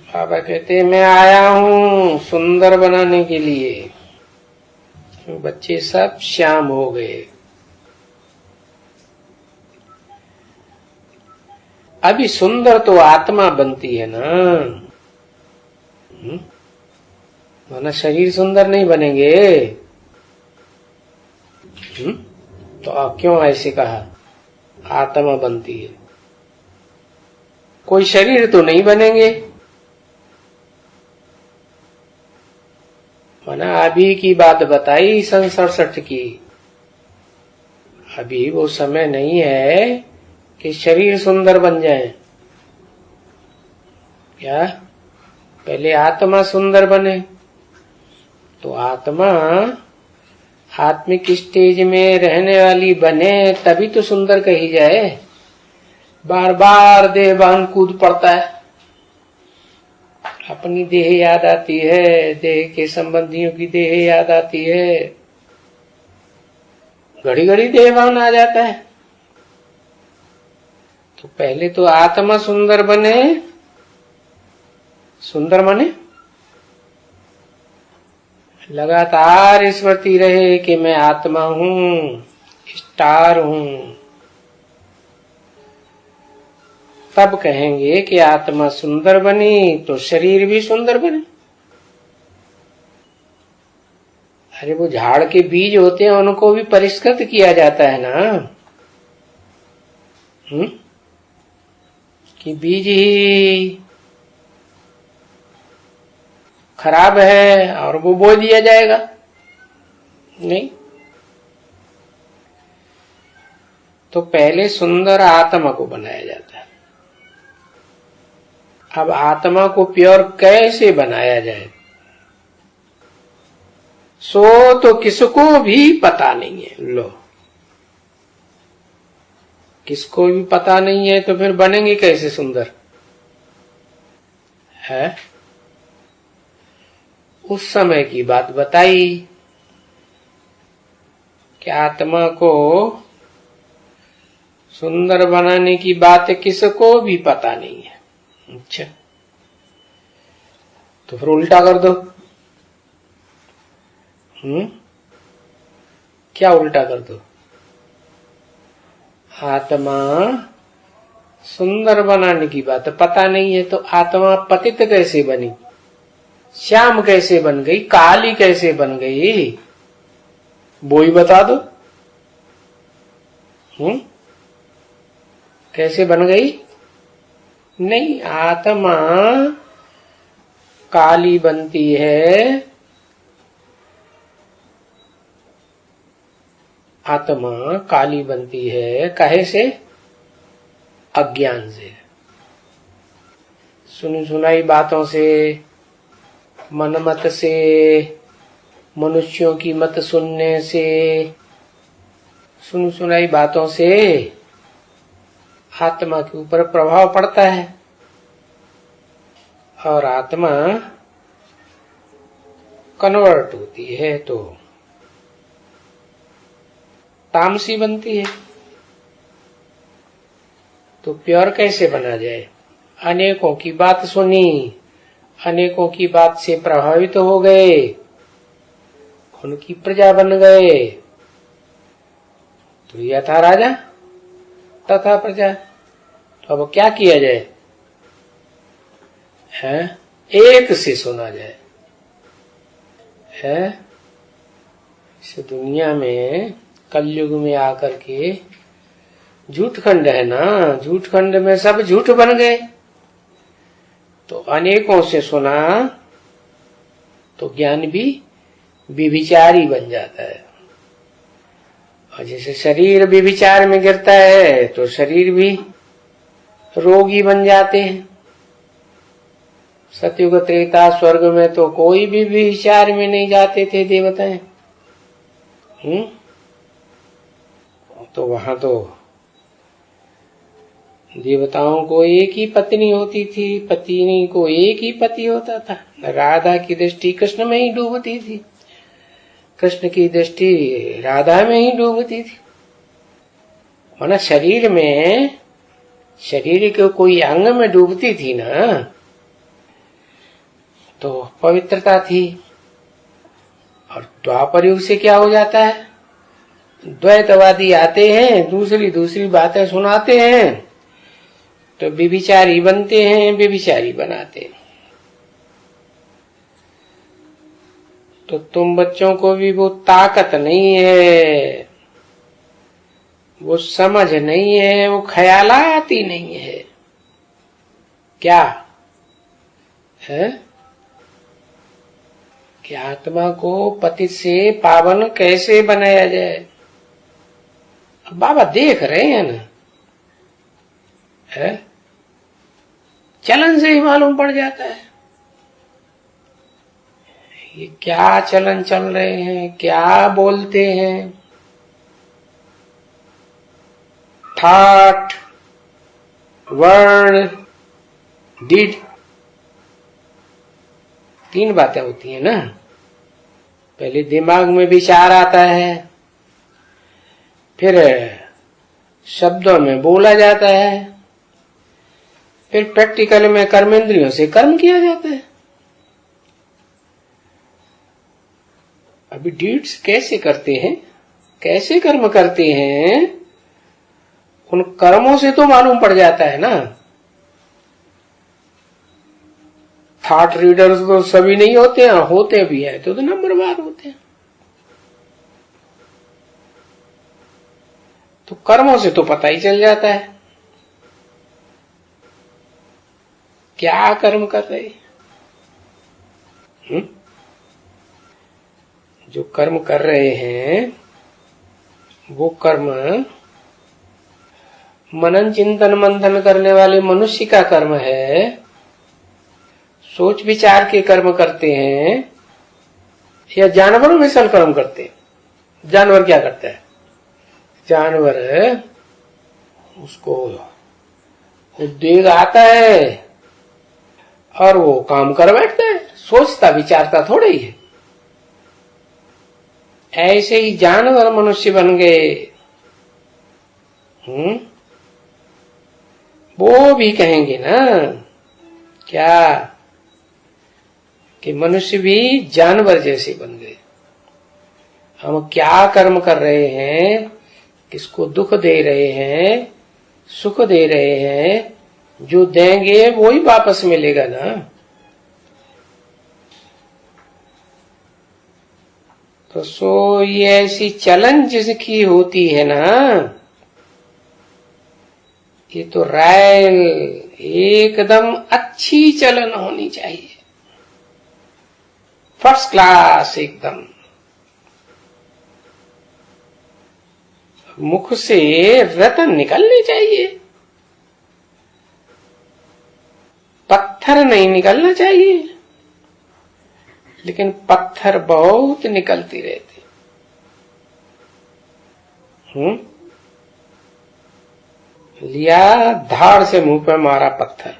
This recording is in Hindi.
बाबा कहते मैं आया हूँ सुंदर बनाने के लिए। तो बच्चे सब श्याम हो गए। अभी सुंदर तो आत्मा बनती है ना, वरना शरीर सुंदर नहीं बनेंगे। तो आप क्यों ऐसे कहा? आत्मा बनती है, कोई शरीर तो नहीं बनेंगे। वरना अभी की बात बताई सन 67 की। अभी वो समय नहीं है कि शरीर सुंदर बन जाए। क्या पहले आत्मा सुंदर बने? तो आत्मा आत्मिक स्टेज में रहने वाली बने तभी तो सुंदर कही जाए। बार बार देहभान कूद पड़ता है, अपनी देह याद आती है, देह के संबंधियों की देह याद आती है, घड़ी घड़ी देहभान आ जाता है। तो पहले तो आत्मा सुंदर बने। सुंदर बने लगातार स्मृति रहे कि मैं आत्मा हूँ, स्टार हूँ। तब कहेंगे कि आत्मा सुंदर बनी तो शरीर भी सुंदर बने। अरे वो झाड़ के बीज होते हैं, उनको भी परिष्कृत किया जाता है ना। कि बीज ही खराब है और वो बो दिया जाएगा? नहीं। तो पहले सुंदर आत्मा को बनाया जाता है। अब आत्मा को प्योर कैसे बनाया जाए, सो तो किसको भी पता नहीं है। लो, किसको भी पता नहीं है तो फिर बनेंगे कैसे सुंदर? है उस समय की बात बताई कि आत्मा को सुंदर बनाने की बात किसको भी पता नहीं है। अच्छा, तो फिर उल्टा कर दो। क्या उल्टा कर दो? आत्मा सुंदर बनाने की बात पता नहीं है तो आत्मा पतित कैसे बनी, श्याम कैसे बन गई, काली कैसे बन गई, वो ही बता दो। कैसे बन गई? नहीं, आत्मा काली बनती है। आत्मा काली बनती है काहे से? अज्ञान से, सुनी सुनाई बातों से, मनमत से, मनुष्यों की मत सुनने से, सुनी सुनाई बातों से आत्मा के ऊपर प्रभाव पड़ता है और आत्मा कन्वर्ट होती है तो तामसी बनती है। तो प्योर कैसे बना जाए? अनेकों की बात सुनी, अनेकों की बात से प्रभावित हो गए, उनकी प्रजा बन गए। तो यथा राजा तथा प्रजा। तो अब क्या किया जाए? है एक से सुना जाए। है इस दुनिया में कलयुग में आकर के झूठ खंड है ना, झूठ खंड में सब झूठ बन गए। तो अनेकों से सुना तो ज्ञान भी व्यभिचारी बन जाता है। और जैसे शरीर व्यभिचार में गिरता है तो शरीर भी रोगी बन जाते हैं। सतयुग त्रेता स्वर्ग में तो कोई भी व्यभिचार में नहीं जाते थे देवताएं। तो वहां तो देवताओं को एक ही पत्नी होती थी, पत्नी को एक ही पति होता था। राधा की दृष्टि कृष्ण में ही डूबती थी, कृष्ण की दृष्टि राधा में ही डूबती थी। वरना शरीर में, शरीर के कोई अंग में डूबती थी ना, तो पवित्रता थी। और द्वापर युग से क्या हो जाता है, द्वैतवादी आते हैं, दूसरी दूसरी बातें सुनाते हैं, तो व्यभिचारी बनते हैं, व्यभिचारी बनाते हैं। तो तुम बच्चों को भी वो ताकत नहीं है, वो समझ नहीं है, वो ख्यालात ही नहीं है। क्या है कि आत्मा को पतित से पावन कैसे बनाया जाए। अब बाबा देख रहे हैं ना, है चलन से ही मालूम पड़ जाता है ये क्या चलन चल रहे हैं, क्या बोलते हैं। थॉट, वर्ड, डिड, 3 बातें होती हैं ना। पहले दिमाग में विचार आता है, फिर शब्दों में बोला जाता है, फिर प्रैक्टिकल में कर्मेंद्रियों से कर्म किया जाता है। अभी डीड्स कैसे करते हैं, कैसे कर्म करते हैं, उन कर्मों से तो मालूम पड़ जाता है ना। थॉट रीडर्स तो सभी नहीं होते हैं, होते भी हैं तो नंबरवार होते हैं। तो कर्मों से तो पता ही चल जाता है क्या कर्म कर रहे हैं। जो कर्म कर रहे हैं वो कर्म मनन चिंतन मंथन करने वाले मनुष्य का कर्म है, सोच विचार के कर्म करते हैं, या जानवरों में सल कर्म करते हैं। जानवर क्या करता है, जानवर उसको उद्वेग आता है और वो काम कर बैठता है, सोचता विचारता थोड़ा ही है। ऐसे ही जानवर मनुष्य बन गए। वो भी कहेंगे ना क्या कि मनुष्य भी जानवर जैसे बन गए। हम क्या कर्म कर रहे हैं, किसको दुख दे रहे हैं, सुख दे रहे हैं, जो देंगे वो ही वापस मिलेगा ना। तो सो ये ऐसी चलन जिसकी होती है ना, ये तो रायल एकदम अच्छी चलन होनी चाहिए, फर्स्ट क्लास एकदम। मुख से रतन निकलने चाहिए, पत्थर नहीं निकलना चाहिए। लेकिन पत्थर बहुत निकलती रहती। लिया धाड़ से मुंह पे मारा पत्थर,